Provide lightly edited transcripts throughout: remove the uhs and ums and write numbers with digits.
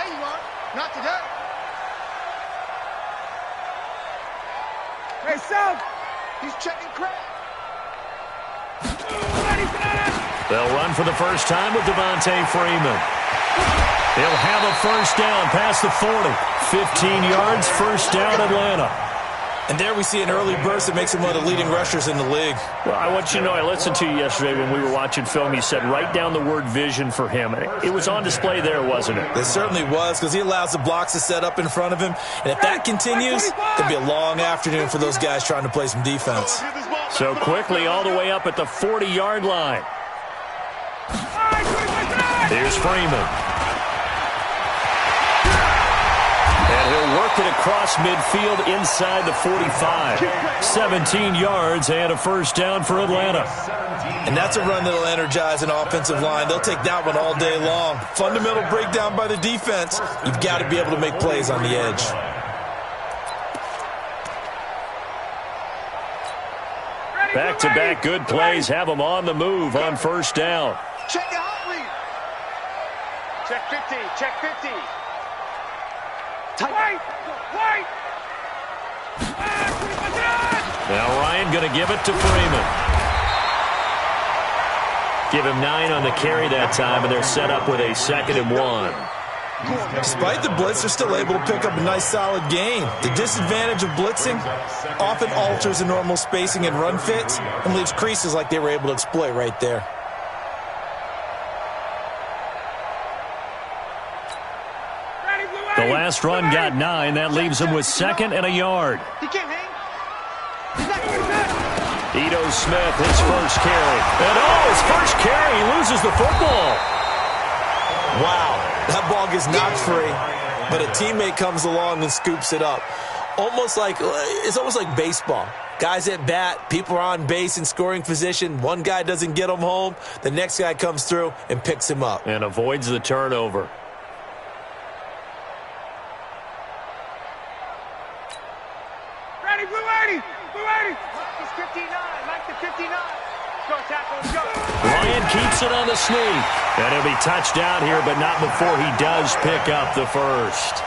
Yeah, you are. Not today. Hey, Sal! He's checking crack. They'll run for the first time with Devontae Freeman. He'll have a first down past the 40. 15 yards, first down, Atlanta. And there we see an early burst that makes him one of the leading rushers in the league. Well, I want you to know, I listened to you yesterday when we were watching film. You said write down the word vision for him. It was on display there, wasn't it? It certainly was, because he allows the blocks to set up in front of him. And if that continues, it could be a long afternoon for those guys trying to play some defense. So quickly all the way up at the 40-yard line. Here's Freeman. And he'll work it across midfield inside the 45. 17 yards and a first down for Atlanta. And that's a run that'll energize an offensive line. They'll take that one all day long. Fundamental breakdown by the defense. You've got to be able to make plays on the edge. Back-to-back good plays have them on the move on first down. Check the hot read. Check 50. Check 50. White. Now Ryan going to give it to Freeman. Give him 9 on the carry that time, and they're set up with a 2nd and 1. Despite the blitz, they're still able to pick up a nice, solid gain. The disadvantage of blitzing often alters the normal spacing and run fits and leaves creases like they were able to exploit right there. The last run got 9. That leaves him with 2nd and a yard. He can't hang. Ito Smith, his first carry. And his first carry, he loses the football. Wow, that ball gets knocked free, but a teammate comes along and scoops it up. It's almost like baseball. Guys at bat, people are on base in scoring position. One guy doesn't get him home. The next guy comes through and picks him up. And avoids the turnover. Ryan keeps it on the sneak. And he'll be touched down here, but not before he does pick up the first.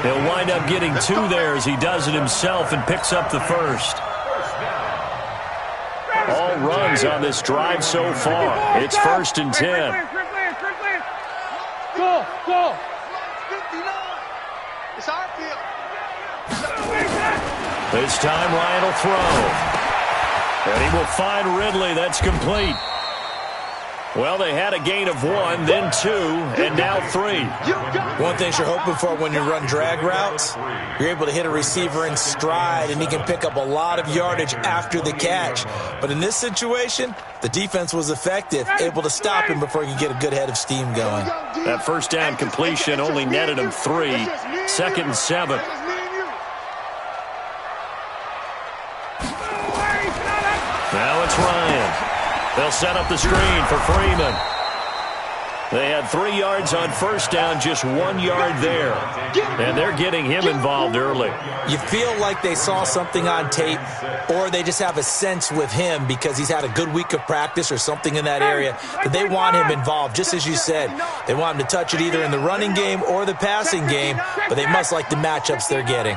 He'll wind up getting 2 there as he does it himself and picks up the first. All runs on this drive so far. It's 1st and 10. Go. It's our field. This time Ryan will throw. And he will find Ridley. That's complete. Well, they had a gain of 1, then 2, and now 3. One thing you're hoping for when you run drag routes, you're able to hit a receiver in stride, and he can pick up a lot of yardage after the catch. But in this situation, the defense was effective, able to stop him before he could get a good head of steam going. That first down completion only netted him 3. 2nd and 7. Now it's Ryan. They'll set up the screen for Freeman. They had 3 yards on first down, just 1 yard there. And they're getting him involved early. You feel like they saw something on tape, or they just have a sense with him because he's had a good week of practice or something in that area that they want him involved. Just as you said, they want him to touch it either in the running game or the passing game, but they must like the matchups they're getting.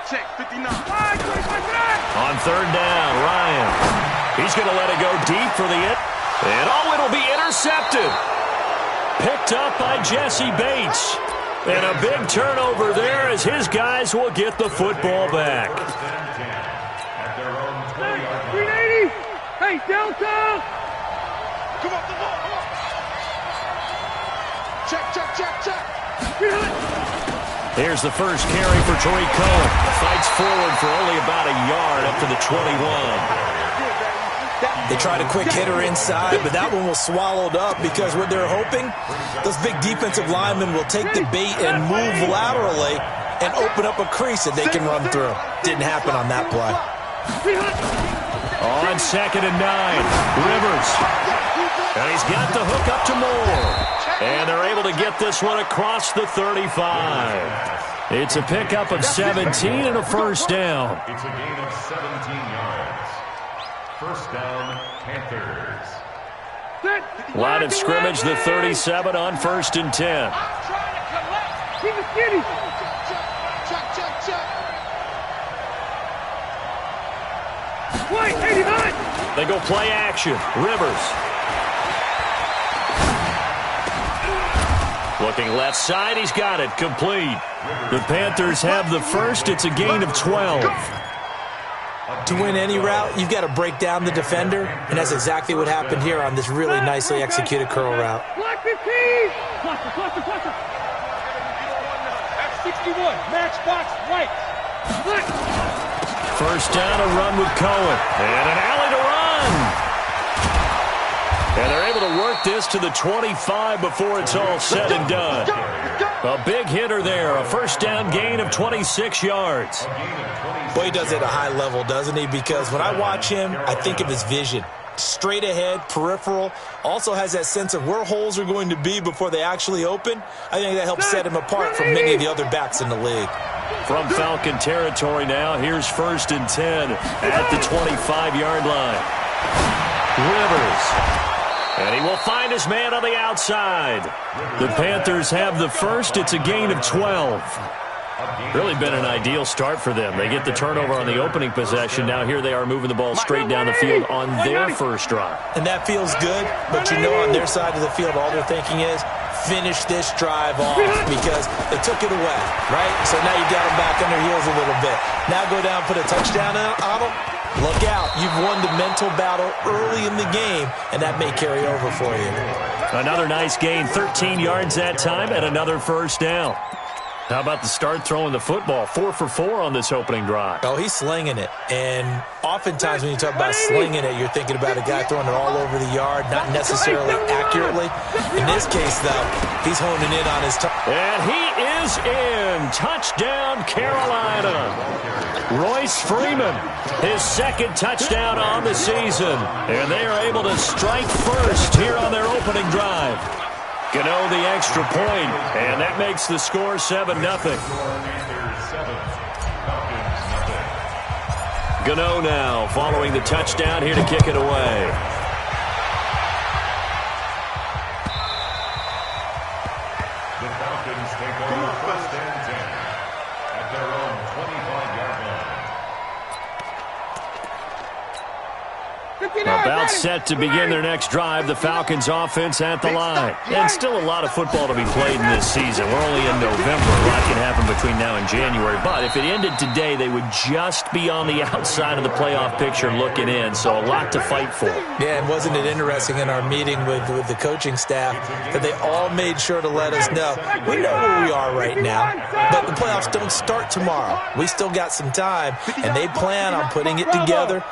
Check 59. On third down, Ryan. He's going to let it go deep for the it. And it'll be intercepted. Picked up by Jesse Bates. And a big turnover there as his guys will get the football back. 380. Hey, Delta. Come on. Check. Here's the first carry for Tariq Cohen. Fights forward for only about a yard up to the 21. They tried a quick hitter inside, but that one was swallowed up because what they're hoping, those big defensive linemen will take the bait and move laterally and open up a crease that they can run through. Didn't happen on that play. On 2nd and 9, Rivers. And he's got the hook up to Moore. And they're able to get this one across the 35. It's a pickup of 17 and a first down. It's a gain of 17 yards. First down, Panthers. Line of scrimmage, the 37 on 1st and 10. Keep it skinny. Wait, 89. They go play action. Rivers. Looking left side, he's got it. Complete. The Panthers have the first. It's a gain of 12. To win any route, you've got to break down the defender, and that's exactly what happened here on this really nicely executed curl route. Block 15. Cluster. That's 61. Match box right. First down, a run with Cohen. And an alley to run. And they're able to work this to the 25 before it's all said and done. A big hitter there. A first down gain of 26 yards. Boy, he does it at a high level, doesn't he? Because when I watch him, I think of his vision. Straight ahead, peripheral. Also has that sense of where holes are going to be before they actually open. I think that helps set him apart from many of the other backs in the league. From Falcon territory now, here's 1st and 10 at the 25-yard line. Rivers. And he will find his man on the outside. The Panthers have the first. It's a gain of 12. Really been an ideal start for them. They get the turnover on the opening possession. Now here they are moving the ball straight down the field on their first drive. And that feels good, but you know on their side of the field, all they're thinking is, finish this drive off because they took it away, right? So now you got them back on their heels a little bit. Now go down, put a touchdown on them. Look out. You've won the mental battle early in the game, and that may carry over for you. Another nice gain, 13 yards that time, and another first down. How about the start throwing the football? 4 for 4 on this opening drive. Oh, he's slinging it. And oftentimes when you talk about slinging it, you're thinking about a guy throwing it all over the yard, not necessarily accurately. In this case, though, he's honing in on his time. And he is in. Touchdown, Carolina. Royce Freeman, his second touchdown on the season. And they are able to strike first here on their opening drive. Gano the extra point, and that makes the score 7-0. Gano now following the touchdown here to kick it away. The Falcons take over 1st and 10 at their own 25-yard line. About set to begin their next drive, the Falcons offense at the line. And still a lot of football to be played in this season. We're only in November. A lot can happen between now and January. But if it ended today, they would just be on the outside of the playoff picture looking in. So a lot to fight for. Yeah, and wasn't it interesting in our meeting with the coaching staff that they all made sure to let us know, we know where we are right now, but the playoffs don't start tomorrow. We still got some time, and they plan on putting it together,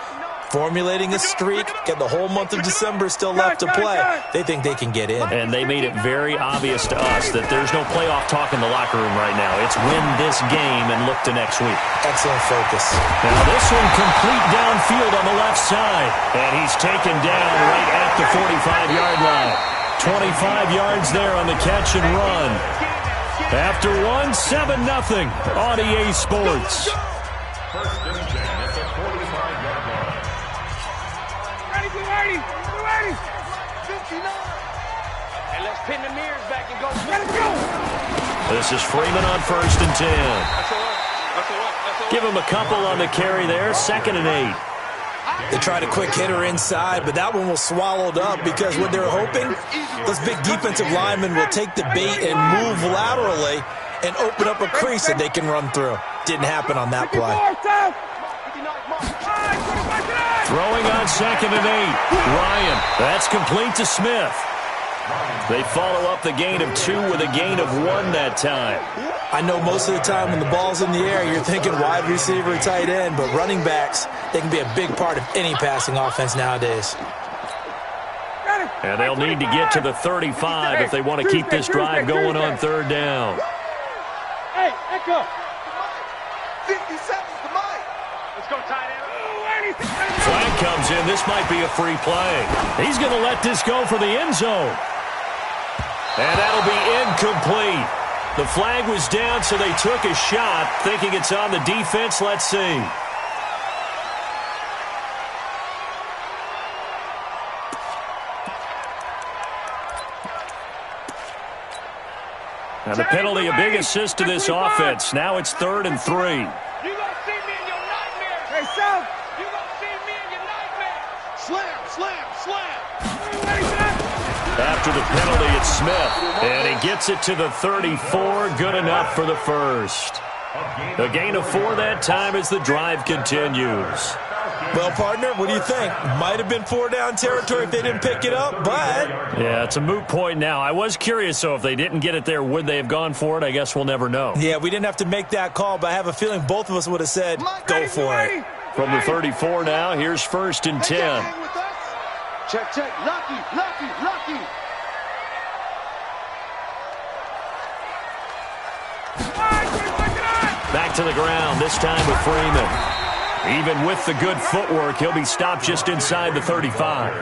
formulating a streak, get the whole month of December still left to play. They think they can get in. And they made it very obvious to us that there's no playoff talk in the locker room right now. It's win this game and look to next week. Excellent focus. Now this one complete downfield on the left side. And he's taken down right at the 45-yard line. 25 yards there on the catch and run. After one, 7-0 on EA Sports. 1st and 10 at the 45-yard line. Ready. 59. And let's pin the mirrors back and go. Let it go. This is Freeman on 1st and 10. That's all right. Give him a couple on the carry there. 2nd and 8. They tried a quick hitter inside, but that one was swallowed up because what they're hoping, those big defensive linemen will take the bait and move laterally and open up a crease that they can run through. Didn't happen on that play. Throwing on 2nd and 8. Ryan, that's complete to Smith. They follow up the gain of 2 with a gain of 1 that time. I know most of the time when the ball's in the air, you're thinking wide receiver, tight end, but running backs, they can be a big part of any passing offense nowadays. And they'll need to get to the 35 if they want to keep this drive going on 3rd down. Hey, echo. 50 seconds to Mike. Let's go, tight end. Flag comes in. This might be a free play. He's going to let this go for the end zone. And that'll be incomplete. The flag was down, so they took a shot, thinking it's on the defense. Let's see. And the penalty, a big assist to this offense. Now it's 3rd and 3. You gonna see me in your nightmares. Hey, South. You gonna see me in your nightmares. Slam, slam, slam. After the penalty, it's Smith. And he gets it to the 34. Good enough for the first. A gain of 4 that time as the drive continues. Well, partner, what do you think? Might have been 4-down territory if they didn't pick it up, but... Yeah, it's a moot point now. I was curious, so if they didn't get it there, would they have gone for it? I guess we'll never know. Yeah, we didn't have to make that call, but I have a feeling both of us would have said, go for it. From the 34 now, here's 1st and 10. Check, check. Lucky, lucky, lucky. Back to the ground, this time with Freeman. Even with the good footwork, he'll be stopped just inside the 35.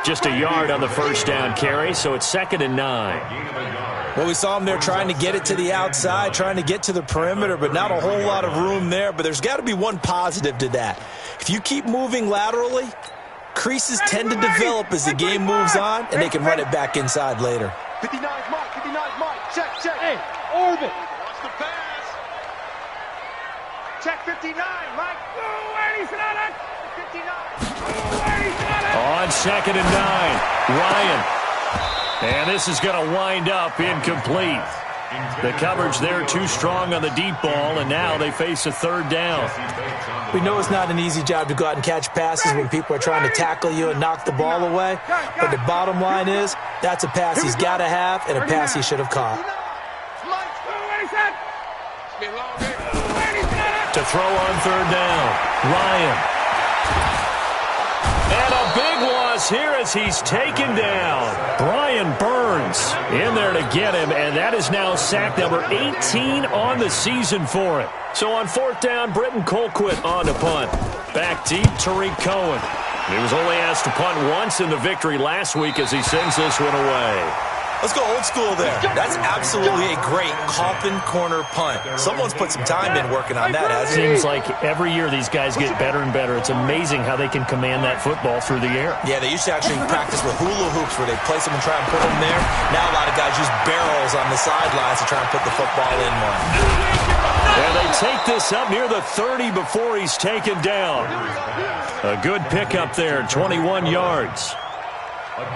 Just a yard on the first down carry, so it's 2nd and 9. Well, we saw him there trying to get it to the outside, trying to get to the perimeter, but not a whole lot of room there. But there's got to be one positive to that. If you keep moving laterally, creases tend to develop as the game moves on, and they can run it back inside later. 59 Mike, 59 Mike. Check, check. Hey, orbit. Watch the pass. Check 59, Mike. 59. On 2nd and 9, Ryan. And this is going to wind up incomplete. The coverage there too strong on the deep ball, and now they face a 3rd down. We know it's not an easy job to go out and catch passes when people are trying to tackle you and knock the ball away. But the bottom line is, that's a pass he's got to have and a pass he should have caught. To throw on 3rd down, Ryan. And a big loss here as he's taken down. Brian Burns in there to get him, and that is now sack number 18 on the season for it. So on 4th down, Britton Colquitt on to punt. Back deep, Tariq Cohen. He was only asked to punt once in the victory last week as he sends this one away. Let's go old school there. That's absolutely a great coffin corner punt. Someone's put some time in working on that, hasn't it? Seems like every year these guys get better and better. It's amazing how they can command that football through the air. Yeah, they used to actually practice with hula hoops where they place them and try and put them there. Now a lot of guys use barrels on the sidelines to try and put the football in one. And they take this up near the 30 before he's taken down. A good pickup there, 21 yards.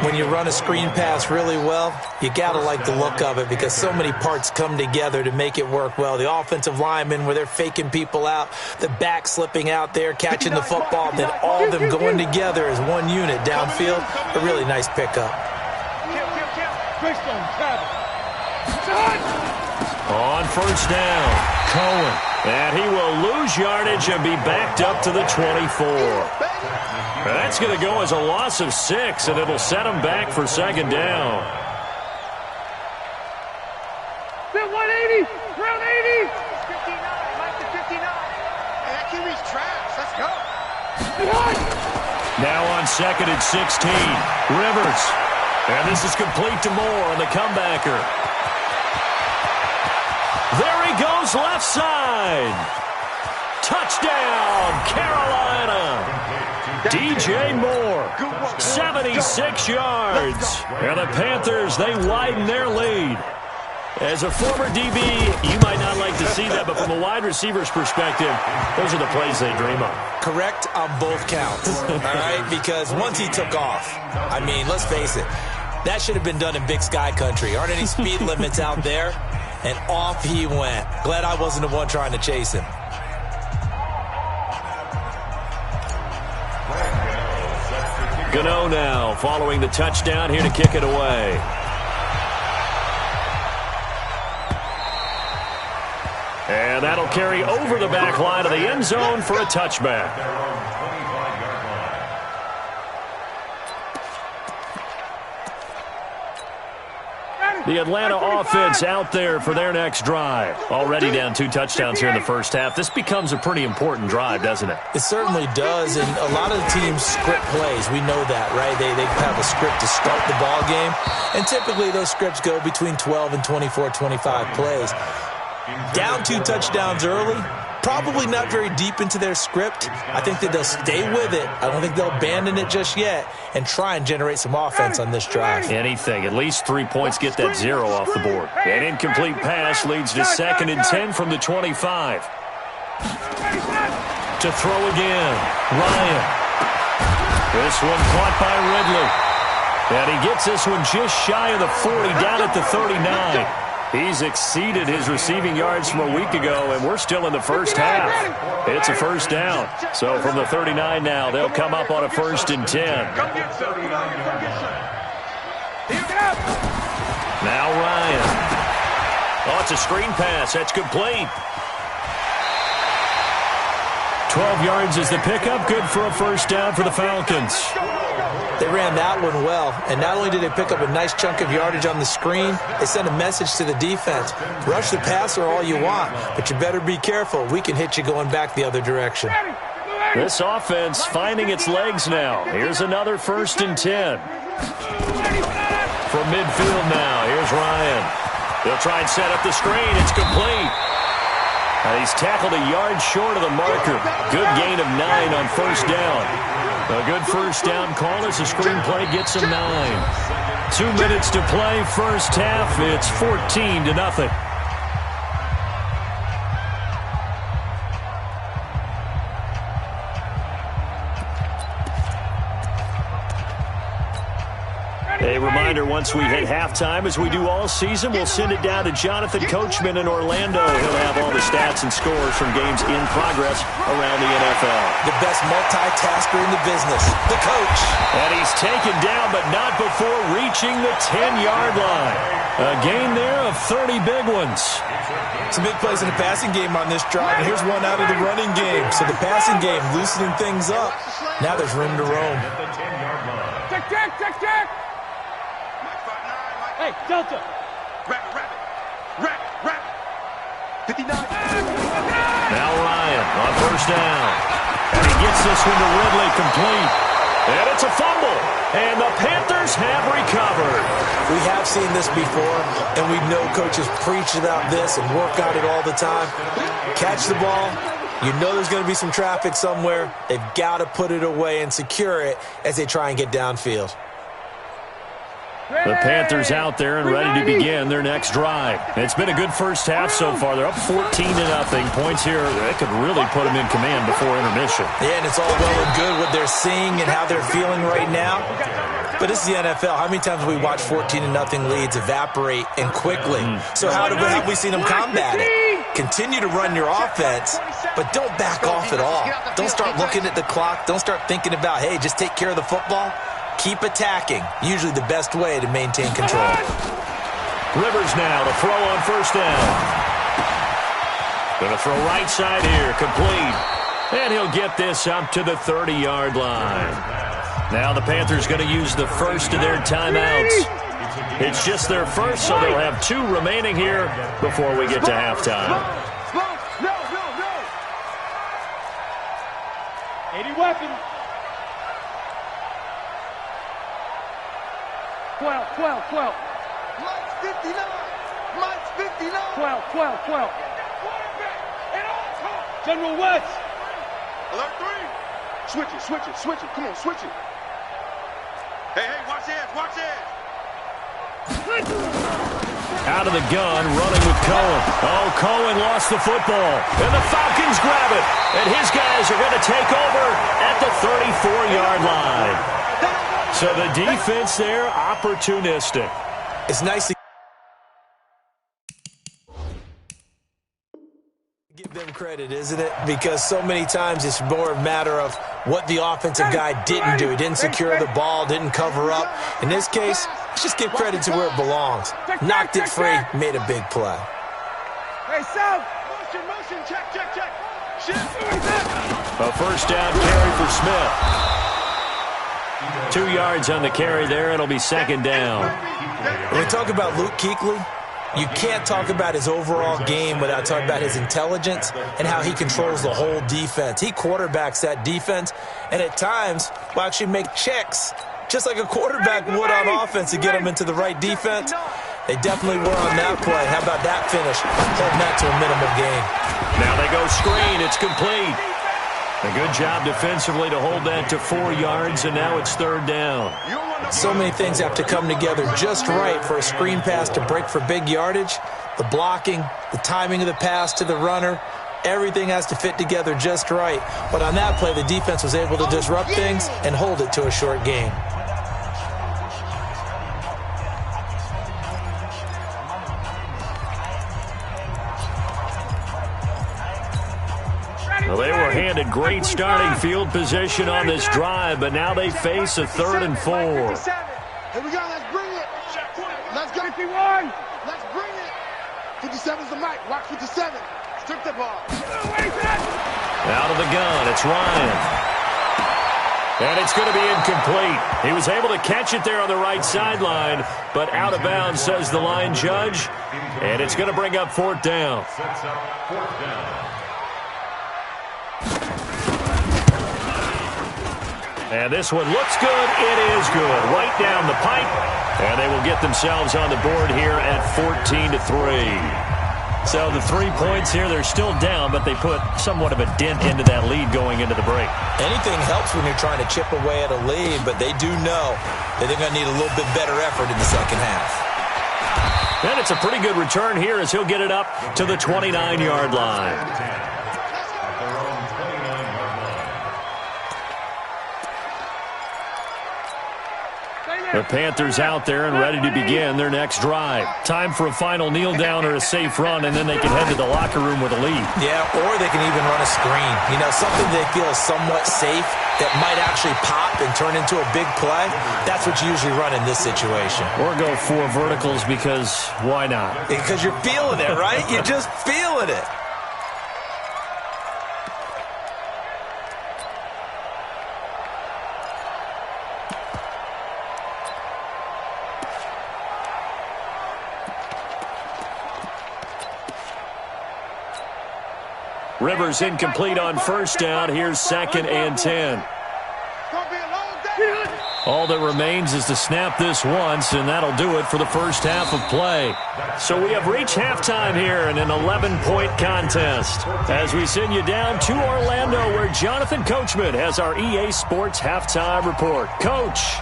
When you run a screen pass really well, you got to like the look of it because so many parts come together to make it work well. The offensive linemen where they're faking people out, the back slipping out there, catching the football, then all of them going together as one unit downfield. A really nice pickup. On 1st down, Cohen. And he will lose yardage and be backed up to the 24. That's going to go as a loss of 6, and it'll set him back for 2nd down. 180, round 80. 59, Mike to 59. Hey, that QB's trash. Let's go. Now on 2nd and 16, Rivers. And this is complete to Moore on the comebacker. There he goes, left side. Touchdown, Carolina. DJ Moore, 76 yards. And the Panthers, they widen their lead. As a former DB, you might not like to see that, but from a wide receiver's perspective, those are the plays they dream of. Correct on both counts, all right? Because once he took off, I mean, let's face it, that should have been done in Big Sky Country. Aren't any speed limits out there? And off he went. Glad I wasn't the one trying to chase him. Gano now following the touchdown here to kick it away. And that'll carry over the back line of the end zone for a touchback. The Atlanta offense out there for their next drive. Already down 2 touchdowns here in the first half. This becomes a pretty important drive, doesn't it? It certainly does, and a lot of the teams script plays. We know that, right? They have a script to start the ball game, and typically those scripts go between 12 and 24, 25 plays. Down 2 touchdowns early, Probably not very deep into their script. I think that they'll stay with it. I don't think they'll abandon it just yet and try and generate some offense on this drive. Anything. At least 3 points get that 0 off the board. An incomplete pass leads to 2nd and 10 from the 25. To throw again. Ryan. This one caught by Ridley. And he gets this one just shy of the 40, down at the 39. He's exceeded his receiving yards from a week ago, and we're still in the first half. It's a first down. So from the 39 now, they'll come up on a 1st and 10. Now Ryan. Oh, it's a screen pass. That's complete. 12 yards is the pickup. Good for a first down for the Falcons. They ran that one well, and not only did they pick up a nice chunk of yardage on the screen, they sent a message to the defense. Rush the passer all you want, but you better be careful. We can hit you going back the other direction. This offense finding its legs now. Here's another 1st and 10. From midfield now, here's Ryan. They'll try and set up the screen. It's complete. And he's tackled a yard short of the marker. Good gain of 9 on 1st down. A good first down call as the screenplay gets him 9. 2 minutes to play, first half. It's 14-0. A reminder, once we hit halftime, as we do all season, we'll send it down to Jonathan Coachman in Orlando. He'll have all the stats and scores from games in progress around the NFL. The best multitasker in the business, the coach. And he's taken down, but not before reaching the 10-yard line. A gain there of 30 big ones. Some big plays in the passing game on this drive, and here's one out of the running game. So the passing game loosening things up. Now there's room to roam. Tick. Hey, Delta. Rabbit. 59. Now Ryan on 1st down. And he gets this one to Ridley, complete. And it's a fumble. And the Panthers have recovered. We have seen this before, and we know coaches preach about this and work on it all the time. Catch the ball. You know there's going to be some traffic somewhere. They've got to put it away and secure it as they try and get downfield. The Panthers out there and ready to begin their next drive. It's been a good first half so far. They're up 14-0. Points here, they could really put them in command before intermission. Yeah, and it's all well and good what they're seeing and how they're feeling right now. But this is the NFL. How many times have we watched 14-0 leads evaporate and quickly? So how have we seen them combat it? Continue to run your offense, but don't back off at all. Don't start looking at the clock. Don't start thinking about, hey, just take care of the football. Keep attacking. Usually the best way to maintain control. Rivers now to throw on 1st down. Going to throw right side here, complete. And he'll get this up to the 30-yard line. Now the Panthers going to use the first of their timeouts. It's just their first, so they'll have 2 remaining here before we get to halftime. No. 80 weapons. 12. Mike's 59. 12. General West. Alert 3. Switch it. Come on, switch it. Hey, watch the edge. Out of the gun, running with Cohen. Oh, Cohen lost the football. And the Falcons grab it. And his guys are going to take over at the 34-yard line. So the defense there, opportunistic. It's nice to give them credit, isn't it? Because so many times it's more a matter of what the offensive guy didn't do. He didn't secure the ball, didn't cover up. In this case, let's just give credit to where it belongs. Knocked it free, made a big play. Hey, South. Motion. Check. A first down carry for Smith. 2 yards on the carry there. It'll be 2nd down. When we talk about Luke Kuechly, you can't talk about his overall game without talking about his intelligence and how he controls the whole defense. He quarterbacks that defense, and at times will actually make checks, just like a quarterback would on offense to get them into the right defense. They definitely were on that play. How about that finish? Holding that to a minimal gain. Now they go screen. It's complete. A good job defensively to hold that to 4 yards, and now it's third down. So many things have to come together just right for a screen pass to break for big yardage. The blocking, the timing of the pass to the runner, everything has to fit together just right. But on that play, the defense was able to disrupt things and hold it to a short gain. Well, they were handed great starting field position on this drive, but now they face a 3rd and 4. Here we go. Let's bring it. Let's go. 51. Let's bring it. 57's the mic. Watch 57. Strip the ball. Out of the gun, it's Ryan. And it's going to be incomplete. He was able to catch it there on the right sideline, but out of bounds, says the line judge. And it's going to bring up 4th down. Sets up 4th down. And this one looks good. It is good. Right down the pipe. And they will get themselves on the board here at 14-3. So the 3 points here, they're still down, but they put somewhat of a dent into that lead going into the break. Anything helps when you're trying to chip away at a lead, but they do know that they're going to need a little bit better effort in the second half. And it's a pretty good return here as he'll get it up to the 29-yard line. The Panthers out there and ready to begin their next drive. Time for a final kneel down or a safe run, and then they can head to the locker room with a lead. Yeah, or they can even run a screen. You know, something they feel is somewhat safe that might actually pop and turn into a big play. That's what you usually run in this situation. Or go 4 verticals because why not? Because you're feeling it, right? You're just feeling it. Rivers incomplete on 1st down. Here's 2nd and 10. All that remains is to snap this once, and that'll do it for the first half of play. So we have reached halftime here in an 11-point contest. As we send you down to Orlando, where Jonathan Coachman has our EA Sports halftime report. Coach,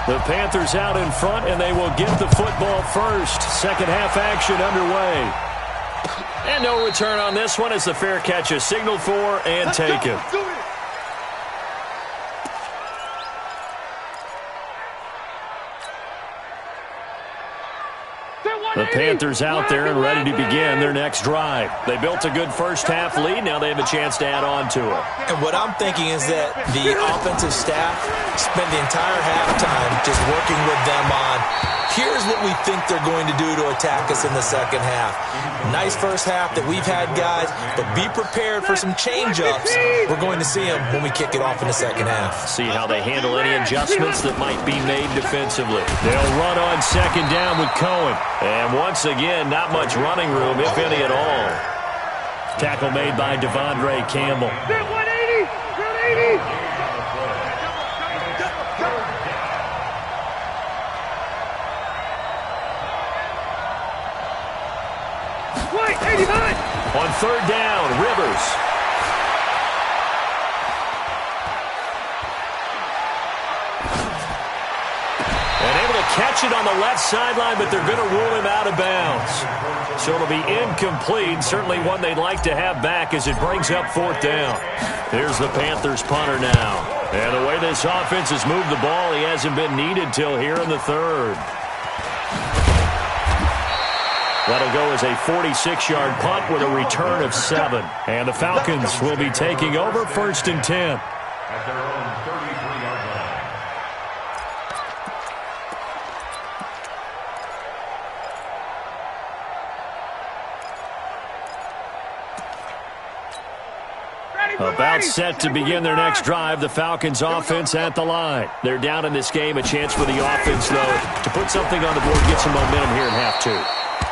the Panthers out in front, and they will get the football first. Second half action underway. And no return on this one as the fair catch is signaled for and taken. The Panthers out there and ready to begin their next drive. They built a good first half lead. Now they have a chance to add on to it. And what I'm thinking is that the offensive staff spent the entire halftime just working with them on, here's what we think they're going to do to attack us in the second half. Nice first half that we've had, guys, but be prepared for some change-ups. We're going to see them when we kick it off in the second half. See how they handle any adjustments that might be made defensively. They'll run on 2nd down with Cohen. And once again, not much running room, if any at all. Tackle made by Devondre Campbell. 180! 180! On 3rd down, Rivers. And able to catch it on the left sideline, but they're going to rule him out of bounds. So it'll be incomplete. Certainly one they'd like to have back as it brings up 4th down. Here's the Panthers punter now. And the way this offense has moved the ball, he hasn't been needed till here in the 3rd. That'll go as a 46-yard punt with a return of 7. And the Falcons will be taking over 1st and 10. At their own 33-yard line. About set to begin their next drive, the Falcons offense at the line. They're down in this game. A chance for the offense, though, to put something on the board, get some momentum here in half 2.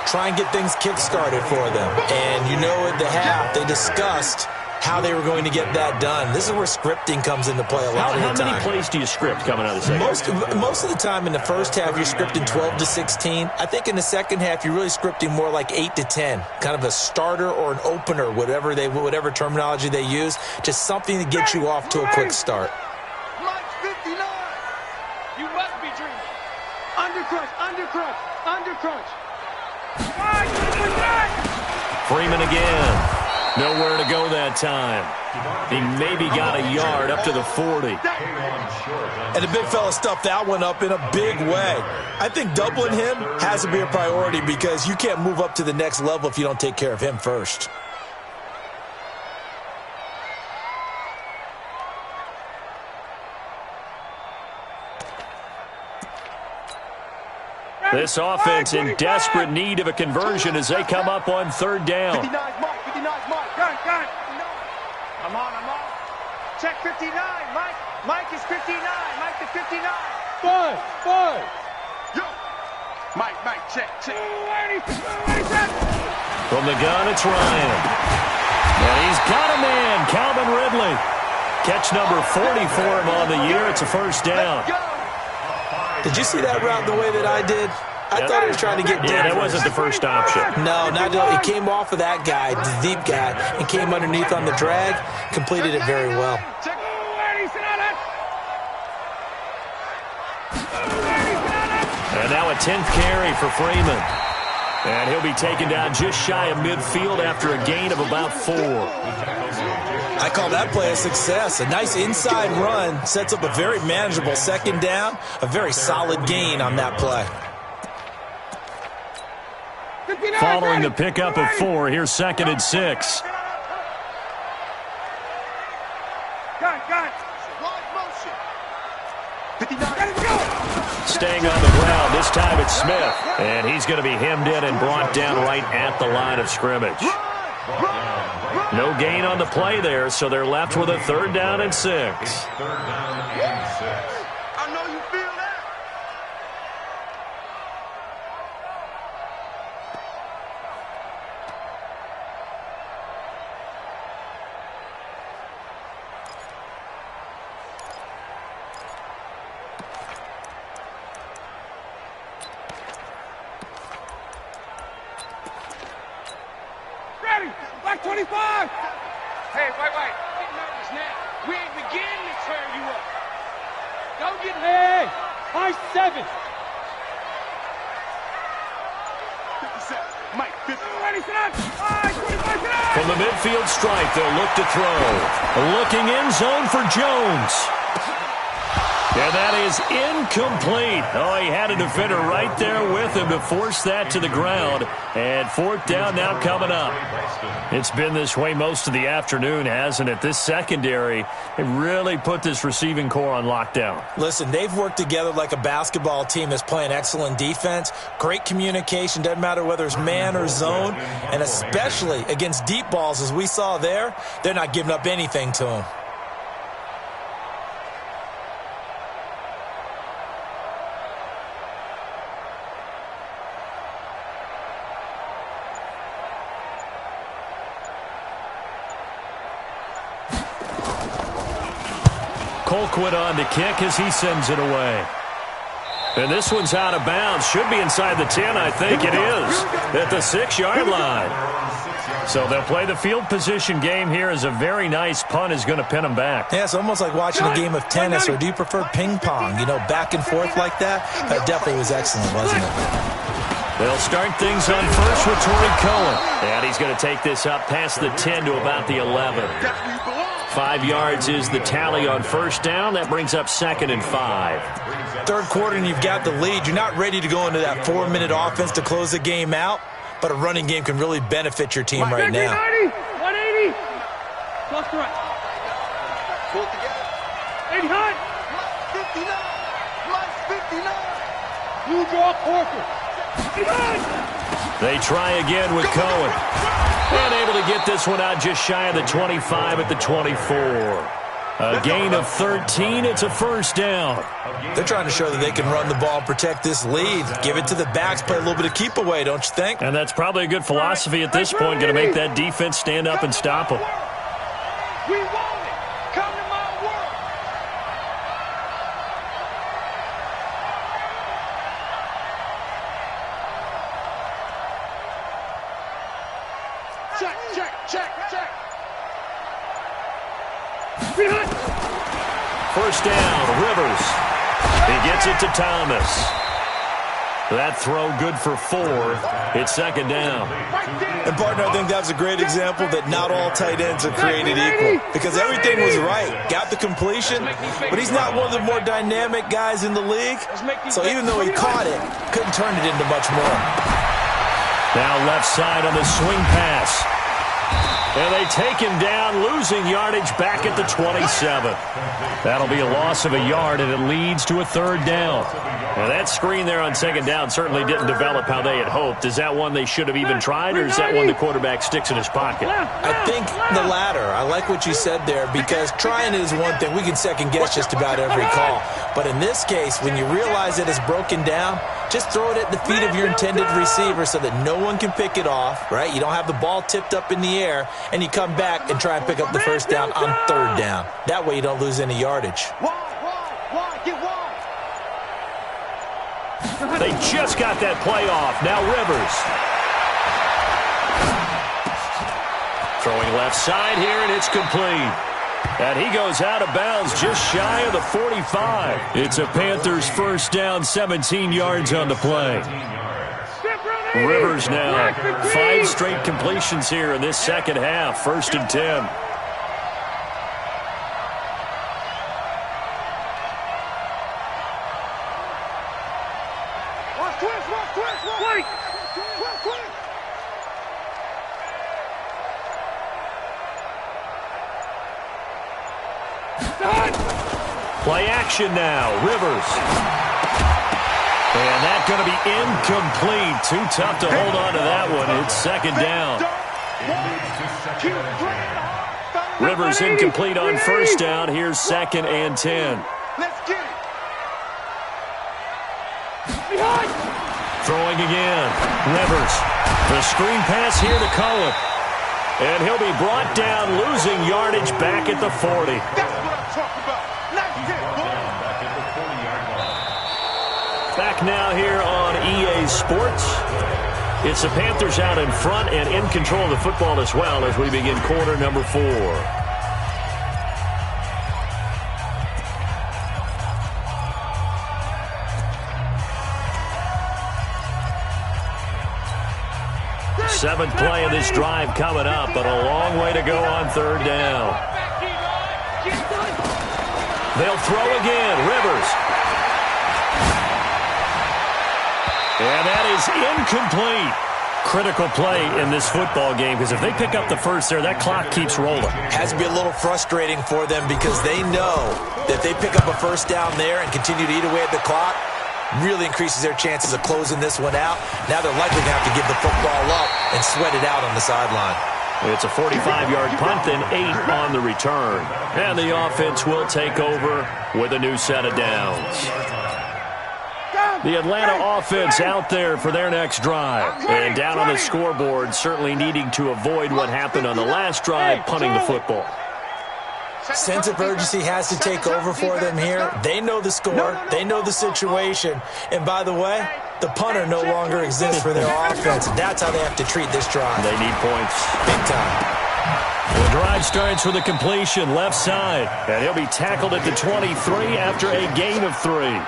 Try and get things kick-started for them. And you know at the half, they discussed how they were going to get that done. This is where scripting comes into play a lot of the time. How many plays do you script coming out of the second? Most of the time in the first half, you're scripting 12 to 16. I think in the second half, you're really scripting more like 8 to 10, kind of a starter or an opener, whatever terminology they use, just something to get you off to a quick start. Mike's 59. You must be dreaming. Undercrunch, undercrunch, undercrunch. Freeman again. Nowhere to go that time. He maybe got a yard up to the 40. And the big fella stuffed that one up in a big way. I think doubling him has to be a priority because you can't move up to the next level if you don't take care of him first. This offense in desperate need of a conversion as they come up on third down. 59 Mike, 59 Mike. Gun. I'm on. Check 59, Mike. Mike is 59. Mike to 59. Five. Yo. Mike, check. From the gun, it's Ryan. And he's got a man, Calvin Ridley. Catch number 40 for him on the year. It's a first down. Did you see that route the way that I did? I thought he was trying to get deep. Yeah, that wasn't the first option. No, it came off of that guy, the deep guy, and came underneath on the drag. Completed it very well. And now a 10th carry for Freeman. And he'll be taken down just shy of midfield after a gain of about 4. I call that play a success. A nice inside run sets up a very manageable second down. A very solid gain on that play. Following the pickup of 4, here's 2nd and 6. Staying on the ground, this time it's Smith. And he's going to be hemmed in and brought down right at the line of scrimmage. No gain on the play there, so they're left with a 3rd down and 6. I know you feel that. Ready, back 25. Hey, wait. Get nervous now. We ain't beginning to tear you up. Don't get hey, high 7. 57. Mike, 50. Ready, sit up. 25, sit up. From the midfield stripe, they'll look to throw. Looking end zone for Jones. And that is incomplete. Oh, he had a defender right there with him to force that to the ground. And 4th down now coming up. It's been this way most of the afternoon, hasn't it? This secondary, it really put this receiving core on lockdown. Listen, they've worked together like a basketball team that's playing excellent defense. Great communication, doesn't matter whether it's man or zone. And especially against deep balls, as we saw there, they're not giving up anything to them. Colquitt on to kick as he sends it away. And this one's out of bounds. Should be inside the 10, I think it is. At the 6-yard line. So they'll play the field position game here as a very nice punt is going to pin them back. Yeah, it's almost like watching a game of tennis, or do you prefer ping pong? You know, back and forth like that? That definitely was excellent, wasn't it? They'll start things on first with Torrey Cohen. And he's going to take this up past the 10 to about the 11. 5 yards is the tally on first down. That brings up 2nd and 5. Third quarter and you've got the lead. You're not ready to go into that 4-minute offense to close the game out, but a running game can really benefit your team right now. 180. Plus threat. Pull it together. 80 high. Mike 59. Blue draw Corker. 89. They try again with Cohen. And able to get this one out just shy of the 25 at the 24. A gain of 13. It's a first down. They're trying to show that they can run the ball and protect this lead. Give it to the backs, play a little bit of keep away, don't you think? And that's probably a good philosophy at this point, going to make that defense stand up and stop them. We want it. Come to my world. Check, check, check, check. First down, Rivers. He gets it to Thomas. That throw good for 4. It's second down. And, partner, I think that's a great example that not all tight ends are created equal. Because everything was right. Got the completion, but he's not one of the more dynamic guys in the league. So even though he caught it, couldn't turn it into much more. Now left side on the swing pass. And they take him down, losing yardage back at the 27. That'll be a loss of a yard, and it leads to a third down. Now, that screen there on second down certainly didn't develop how they had hoped. Is that one they should have even tried, or is that one the quarterback sticks in his pocket? I think the latter. I like what you said there, because trying is one thing. We can second-guess just about every call. But in this case, when you realize that it's broken down, just throw it at the feet of your intended receiver so that no one can pick it off, right? You don't have the ball tipped up in the air, and you come back and try and pick up the first down on third down. That way you don't lose any yardage. Get wide. They just got that play off. Now Rivers. Throwing left side here, and it's complete. And he goes out of bounds just shy of the 45. It's a Panthers first down, 17 yards on the play. Rivers now 5 straight completions here in this second half. 1st and 10. Play action now. Rivers. And that's going to be incomplete. Too tough to hold on to that one. It's second down. Rivers incomplete on first down. Here's 2nd and 10. Let's get it. Throwing again. Rivers. The screen pass here to Cohen. And he'll be brought down, losing yardage back at the 40. That's what I'm talking about. Back now here on EA Sports. It's the Panthers out in front and in control of the football as well as we begin quarter number 4. Seventh play of this drive coming up, but a long way to go on third down. They'll throw again. Rivers. And that is incomplete. Critical play in this football game, because if they pick up the first there, that clock keeps rolling. Has to be a little frustrating for them, because they know that if they pick up a first down there and continue to eat away at the clock, really increases their chances of closing this one out. Now they're likely going to have to give the football up and sweat it out on the sideline. It's a 45-yard punt, then 8 on the return. And the offense will take over with a new set of downs. The Atlanta offense out there for their next drive. And down on the scoreboard, certainly needing to avoid what happened on the last drive, punting the football. Sense of urgency has to take over for them here. They know the score. They know the situation. And by the way, the punter no longer exists for their offense. That's how they have to treat this drive. They need points. Big time. The drive starts with a completion left side. And he'll be tackled at the 23 after a gain of 3.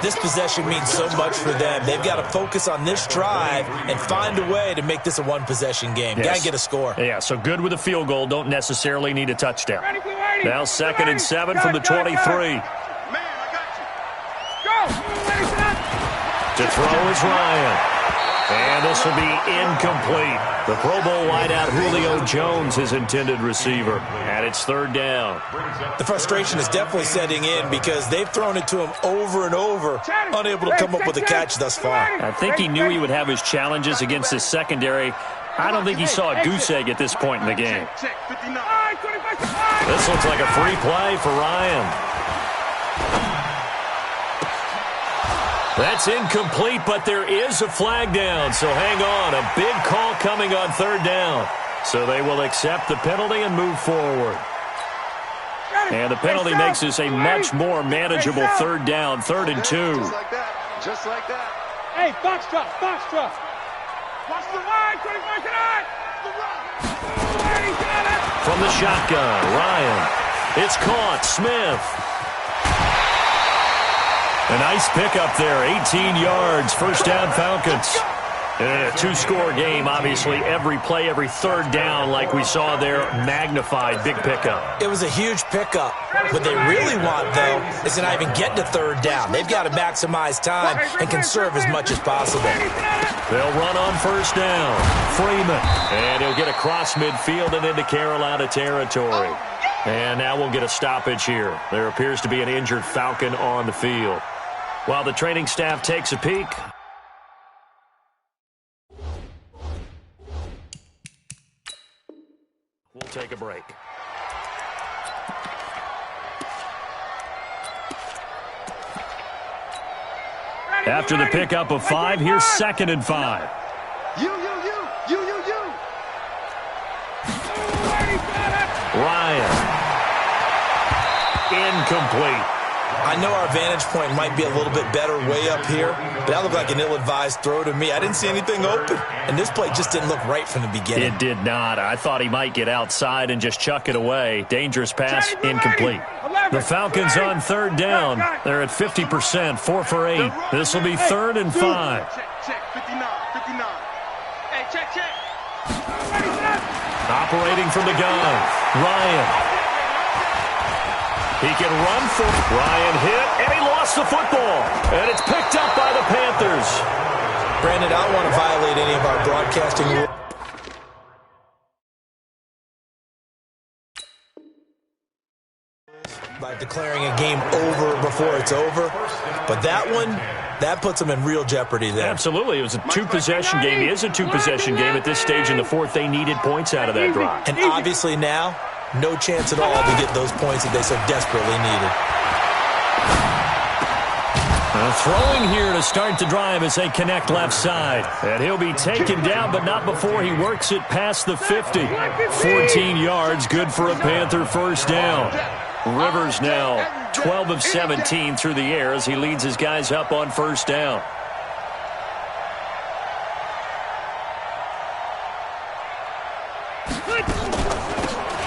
This possession means so much for them. They've got to focus on this drive and find a way to make this a one-possession game. Yes. Got to get a score. Yeah, so good with a field goal. Don't necessarily need a touchdown. Now 2nd and 7 from the 23. Man, I got you. Go. To throw is Ryan. And this will be incomplete. The Pro Bowl wideout Julio Jones, his intended receiver. And it's third down. The frustration is definitely setting in because they've thrown it to him over and over, unable to come up with a catch thus far. I think he knew he would have his challenges against his secondary. I don't think he saw a goose egg at this point in the game. This looks like a free play for Ryan. That's incomplete, but there is a flag down, so hang on. A big call coming on third down. So they will accept the penalty and move forward. And the penalty makes this a much more manageable third down, 3rd and 2. Just like that. Just like that. Hey, box truck, box truck. Watch the line, 24 tonight. From the shotgun, Ryan. It's caught. Smith. A nice pickup there. 18 yards. First down, Falcons. In a 2-score game, obviously, every play, every third down, like we saw there, magnified. Big pickup. It was a huge pickup. What they really want, though, is to not even get to third down. They've got to maximize time and conserve as much as possible. They'll run on first down. Freeman. And he'll get across midfield and into Carolina territory. And now we'll get a stoppage here. There appears to be an injured Falcon on the field. While the training staff takes a peek, we'll take a break. After the pickup of 5, here's 2nd and 5. You. Ryan. Incomplete. I know our vantage point might be a little bit better way up here, but that looked like an ill-advised throw to me. I didn't see anything open, and this play just didn't look right from the beginning. It did not. I thought he might get outside and just chuck it away. Dangerous pass, incomplete. The Falcons on 3rd down. They're at 50%, 4 for 8. This will be 3rd and 5. Check, 59. Hey, check. Operating from the gun, Ryan. He can run for Ryan hit, and he lost the football. And it's picked up by the Panthers. Brandon, I don't want to violate any of our broadcasting rules by declaring a game over before it's over. But that puts them in real jeopardy there. Absolutely. It was a 2-possession game. It is a 2-possession game at this stage in the 4th. They needed points out of that drive. And obviously now, no chance at all to get those points that they so desperately needed. Throwing here to start the drive as they connect left side. And he'll be taken down, but not before he works it past the 50. 14 yards, good for a Panther first down. Rivers now 12 of 17 through the air as he leads his guys up on first down.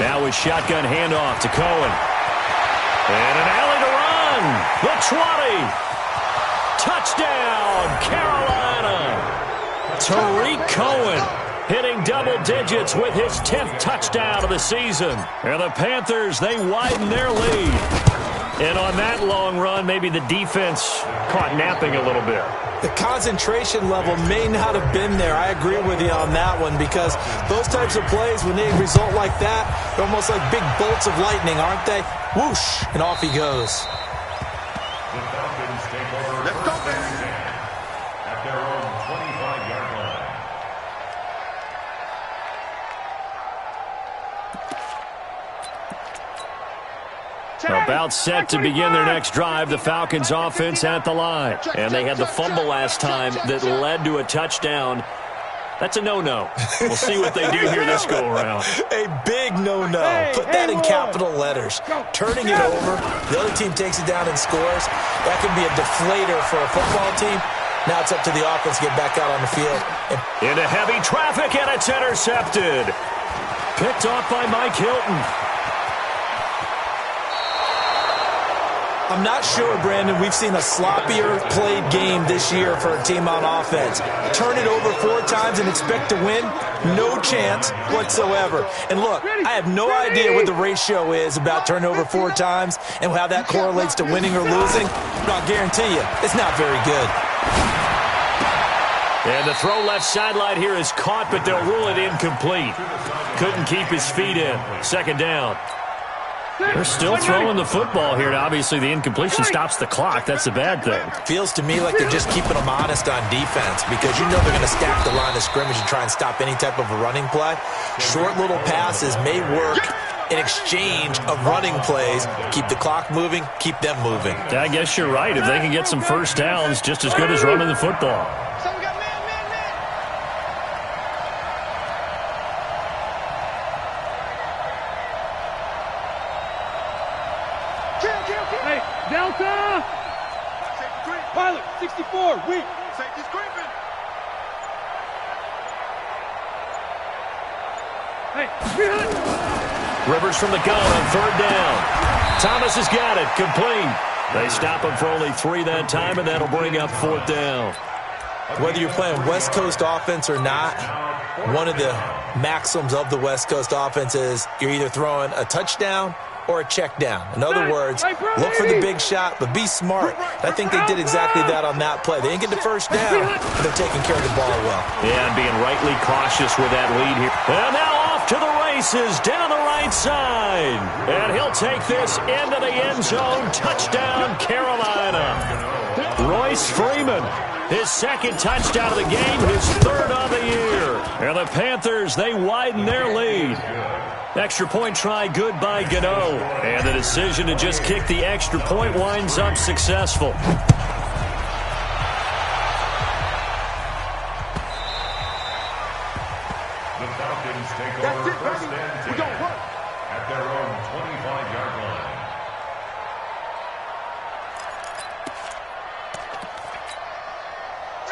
Now a shotgun handoff to Cohen. And an alley to run. The 20. Touchdown, Carolina. Tariq Cohen hitting double digits with his 10th touchdown of the season. And the Panthers, they widen their lead. And on that long run, maybe the defense caught napping a little bit. The concentration level may not have been there. I agree with you on that one because those types of plays, when they result like that, they're almost like big bolts of lightning, aren't they? Whoosh, and off he goes. The Falcons take over. Let's go, at their own 25-yard line. About set to begin their next drive, the Falcons offense at the line. And they had the fumble last time that led to a touchdown. That's a no-no. We'll see what they do here this go-around. A big no-no. Put that in capital letters. Turning it over, the other team takes it down and scores. That can be a deflator for a football team. Now it's up to the offense to get back out on the field. Into heavy traffic, and it's intercepted. Picked off by Mike Hilton. I'm not sure, Brandon, we've seen a sloppier played game this year for a team on offense. Turn it over 4 times and expect to win? No chance whatsoever. And look, I have no idea what the ratio is about turning over 4 times and how that correlates to winning or losing. But I'll guarantee you, it's not very good. And the throw left sideline here is caught, but they'll rule it incomplete. Couldn't keep his feet in. Second down. They're still throwing the football here. Now, obviously, the incompletion stops the clock. That's the bad thing. Feels to me like they're just keeping them honest on defense because you know they're going to stack the line of scrimmage and try and stop any type of a running play. Short little passes may work in exchange of running plays. Keep the clock moving, keep them moving. I guess you're right. If they can get some first downs, just as good as running the football. Hey, Delta! Pilot, 64, weak. Safety's creeping. Hey, Rivers from the gun on third down. Thomas has got it. Complete. They stop him for only 3 that time, and that'll bring up fourth down. Whether you're playing West Coast offense or not, one of the maxims of the West Coast offense is you're either throwing a touchdown or a check down. In other words, look for the big shot, but be smart. I think they did exactly that on that play. They didn't get the first down, but they're taking care of the ball well. Yeah, and being rightly cautious with that lead here. And now off to the races down the right side. And he'll take this into the end zone. Touchdown, Carolina. Royce Freeman, his second touchdown of the game, his third of the year. And the Panthers, they widen their lead. Extra point try good by Gano. And the decision to just kick the extra point winds up successful. The Falcons take over first and 10 at their own 25-yard line.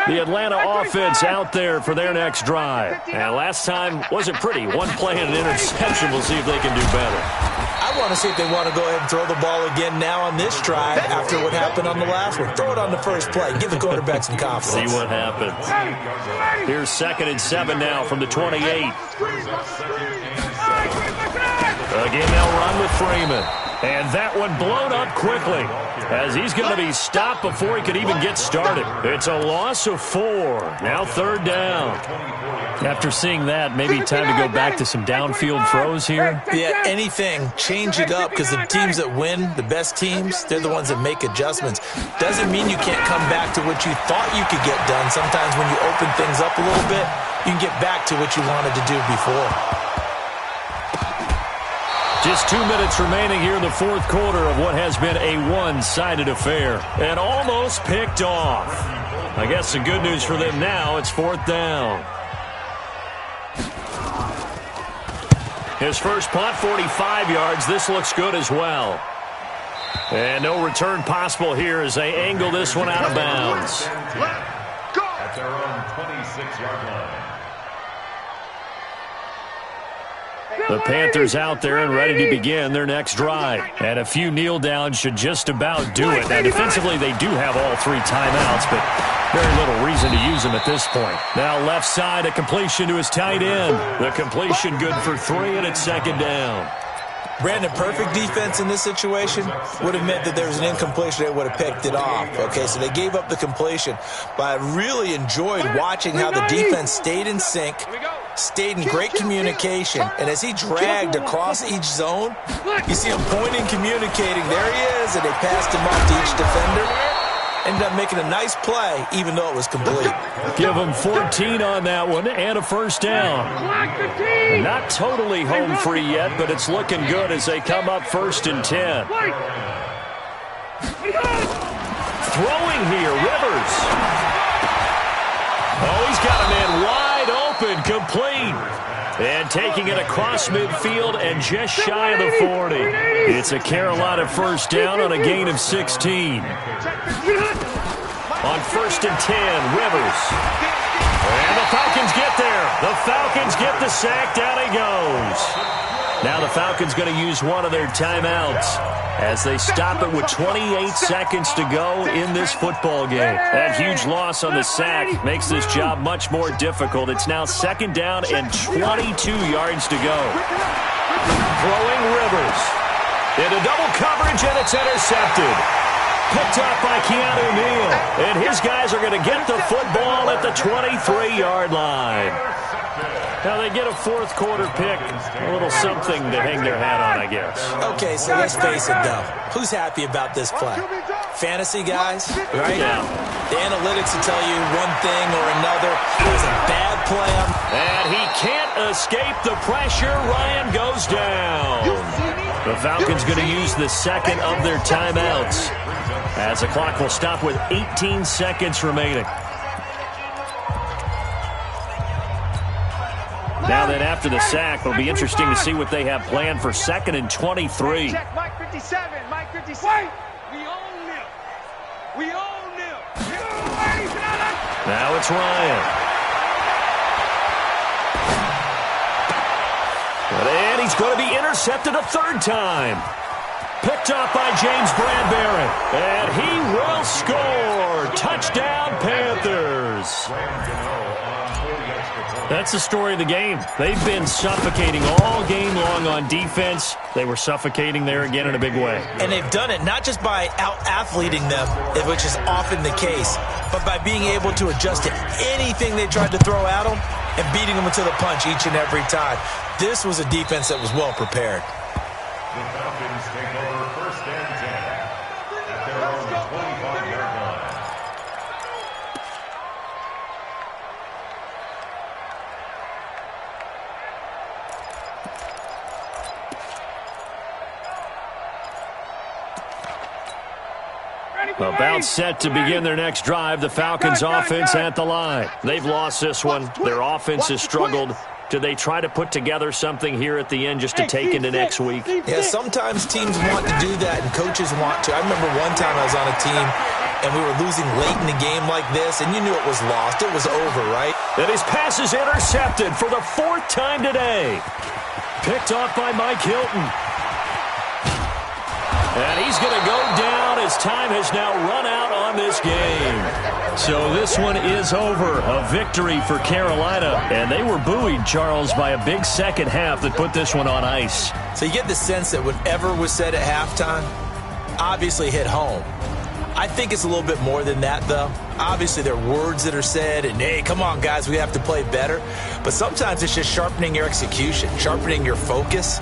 The Atlanta offense out there for their next drive. And last time wasn't pretty. One play and an interception. We'll see if they can do better. I want to see if they want to go ahead and throw the ball again now on this drive after what happened on the last one. Throw it on the first play. Give the quarterback some confidence. See what happens. Here's 2nd and 7 now from the 28. Again, they'll run with Freeman. And that one blown up quickly as he's going to be stopped before he could even get started. It's a loss of 4. Now 3rd down. After seeing that, maybe time to go back to some downfield throws here. Yeah, anything. Change it up because the teams that win, the best teams, they're the ones that make adjustments. Doesn't mean you can't come back to what you thought you could get done. Sometimes when you open things up a little bit, you can get back to what you wanted to do before. Just 2 minutes remaining here in the fourth quarter of what has been a one-sided affair. And almost picked off. I guess the good news for them now, it's 4th down. His first punt, 45 yards. This looks good as well. And no return possible here as they angle this one out of bounds. At their own 26-yard line. The Panthers out there and ready to begin their next drive. And a few kneel downs should just about do it. Now, defensively, they do have all 3 timeouts, but very little reason to use them at this point. Now, left side, a completion to his tight end. The completion good for 3, and it's 2nd down. Brandon, perfect defense in this situation would have meant that there was an incompletion. They would have picked it off. Okay, so they gave up the completion. But I really enjoyed watching how the defense stayed in sync, stayed in great communication. And as he dragged across each zone, you see him pointing, communicating. There he is, and they passed him off to each defender. Ended up making a nice play, even though it was complete. Give him 14 on that one and a first down. Not totally home free yet, but it's looking good as they come up 1st and 10. Throwing here, Rivers. Oh, he's got a man wide open, complete. And taking it across midfield and just shy of the 40. It's a Carolina first down on a gain of 16. On 1st and 10, Rivers. And the Falcons get there. The Falcons get the sack. Down he goes. Now the Falcons going to use one of their timeouts as they stop it with 28 seconds to go in this football game. That huge loss on the sack makes this job much more difficult. It's now 2nd down and 22 yards to go. Throwing Rivers. Into double coverage, and it's intercepted. Picked up by Keanu Neal. And his guys are going to get the football at the 23-yard line. Now they get a fourth quarter pick. A little something to hang their hat on, I guess. Okay, so let's face it, though. Who's happy about this play? Fantasy guys, right? Yeah. The analytics will tell you one thing or another. It was a bad play. And he can't escape the pressure. Ryan goes down. The Falcons going to use the second of their timeouts as the clock will stop with 18 seconds remaining. Now then, after the sack, it'll be interesting to see what they have planned for 2nd and 23. 57. Mike, 57. Wait! We own them. We own them. Now it's Ryan. And he's going to be intercepted a third time. Picked up by James Bradbury. And he will score. Touchdown, Panthers. That's the story of the game. They've been suffocating all game long on defense. They were suffocating there again in a big way. And they've done it not just by out-athleting them, which is often the case, but by being able to adjust to anything they tried to throw at them and beating them to the punch each and every time. This was a defense that was well prepared. The Falcons take over first and 10 at their own 25-yard line. About set to begin their next drive, the Falcons offense at the line. They've lost this one. Their offense has struggled. Do they try to put together something here at the end just to take into next week? Yeah, sometimes teams want to do that and coaches want to. I remember one time I was on a team and we were losing late in the game like this, and you knew it was lost. It was over, right? And his pass is intercepted for the fourth time today. Picked off by Mike Hilton. And he's going to go down as time has now run out on this game. So this one is over. A victory for Carolina. And they were buoyed, Charles, by a big second half that put this one on ice. So you get the sense that whatever was said at halftime obviously hit home. I think it's a little bit more than that, though. Obviously, there are words that are said, and, hey, come on, guys, we have to play better. But sometimes it's just sharpening your execution, sharpening your focus,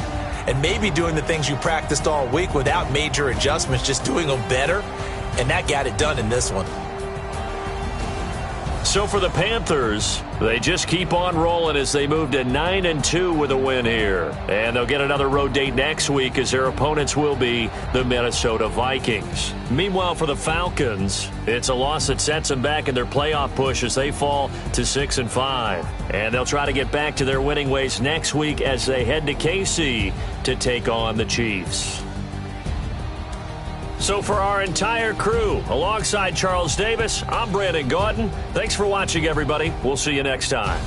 and maybe doing the things you practiced all week without major adjustments, just doing them better, and that got it done in this one. So for the Panthers, they just keep on rolling as they move to 9-2 with a win here. And they'll get another road date next week as their opponents will be the Minnesota Vikings. Meanwhile, for the Falcons, it's a loss that sets them back in their playoff push as they fall to 6-5. And they'll try to get back to their winning ways next week as they head to KC to take on the Chiefs. So for our entire crew, alongside Charles Davis, I'm Brandon Gaudin. Thanks for watching, everybody. We'll see you next time.